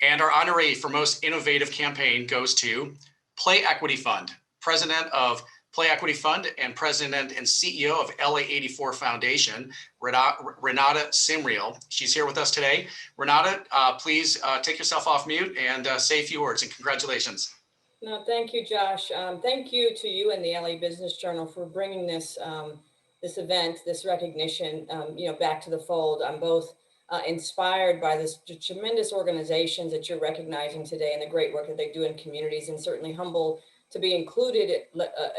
And our honoree for most innovative campaign goes to Play Equity Fund, president of Play Equity Fund and president and CEO of LA84 Foundation, Renata Simril. She's here with us today. Renata, please take yourself off mute and say a few words, and congratulations. No, thank you, Josh. Thank you to you and the LA Business Journal for bringing this this event, this recognition, back to the fold. I'm both inspired by this tremendous organizations that you're recognizing today and the great work that they do in communities, and certainly humble to be included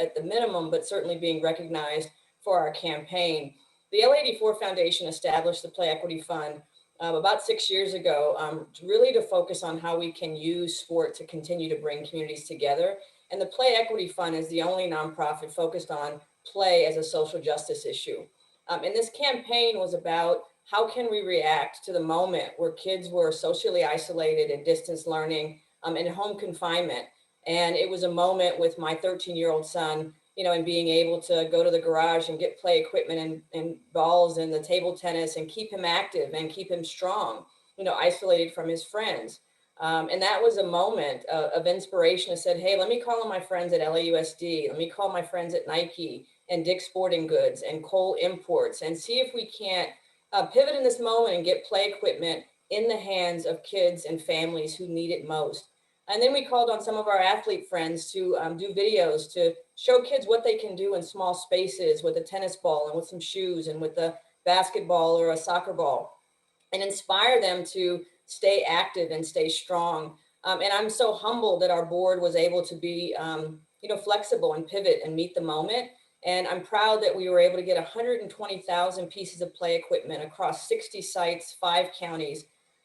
at the minimum, but certainly being recognized for our campaign. The LA84 Foundation established the Play Equity Fund about 6 years ago, really to focus on how we can use sport to continue to bring communities together. And the Play Equity Fund is the only nonprofit focused on play as a social justice issue. And this campaign was about how can we react to the moment where kids were socially isolated and distance learning in home confinement. And it was a moment with my 13-year-old son, and being able to go to the garage and get play equipment and balls and the table tennis and keep him active and keep him strong, isolated from his friends. And that was a moment of inspiration. I said, hey, let me call on my friends at LAUSD. Let me call my friends at Nike and Dick's Sporting Goods and Cole Imports and see if we can't pivot in this moment and get play equipment in the hands of kids and families who need it most. And then we called on some of our athlete friends to do videos to show kids what they can do in small spaces with a tennis ball and with some shoes and with a basketball or a soccer ball, and inspire them to stay active and stay strong. And I'm so humbled that our board was able to be, flexible and pivot and meet the moment. And I'm proud that we were able to get 120,000 pieces of play equipment across 60 sites, 5 counties,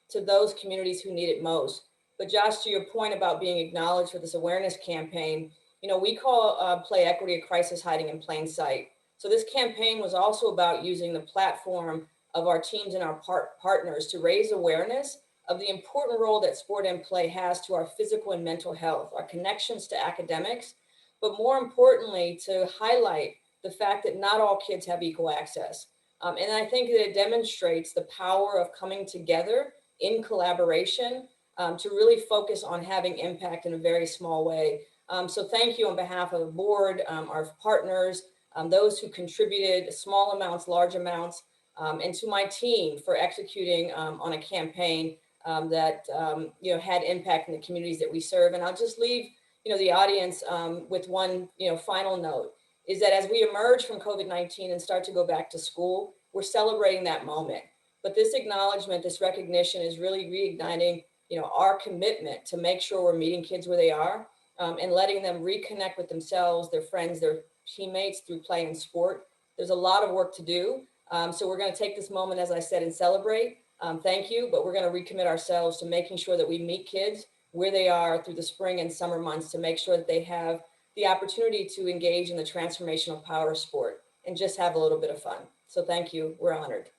to those communities who need it most. But Josh, to your point about being acknowledged for this awareness campaign, we call play equity a crisis hiding in plain sight. So this campaign was also about using the platform of our teams and our partners to raise awareness of the important role that sport and play has to our physical and mental health, our connections to academics, but more importantly, to highlight the fact that not all kids have equal access. And I think that it demonstrates the power of coming together in collaboration to really focus on having impact in a very small way. So thank you on behalf of the board, our partners, those who contributed small amounts, large amounts, and to my team for executing on a campaign that had impact in the communities that we serve. And I'll just leave the audience with one final note, is that as we emerge from COVID-19 and start to go back to school, we're celebrating that moment. But this acknowledgement, this recognition is really reigniting our commitment to make sure we're meeting kids where they are and letting them reconnect with themselves, their friends, their teammates through play and sport. There's a lot of work to do. So we're going to take this moment, as I said, and celebrate. Thank you, but we're going to recommit ourselves to making sure that we meet kids where they are through the spring and summer months to make sure that they have the opportunity to engage in the transformational power of sport and just have a little bit of fun. So thank you. We're honored.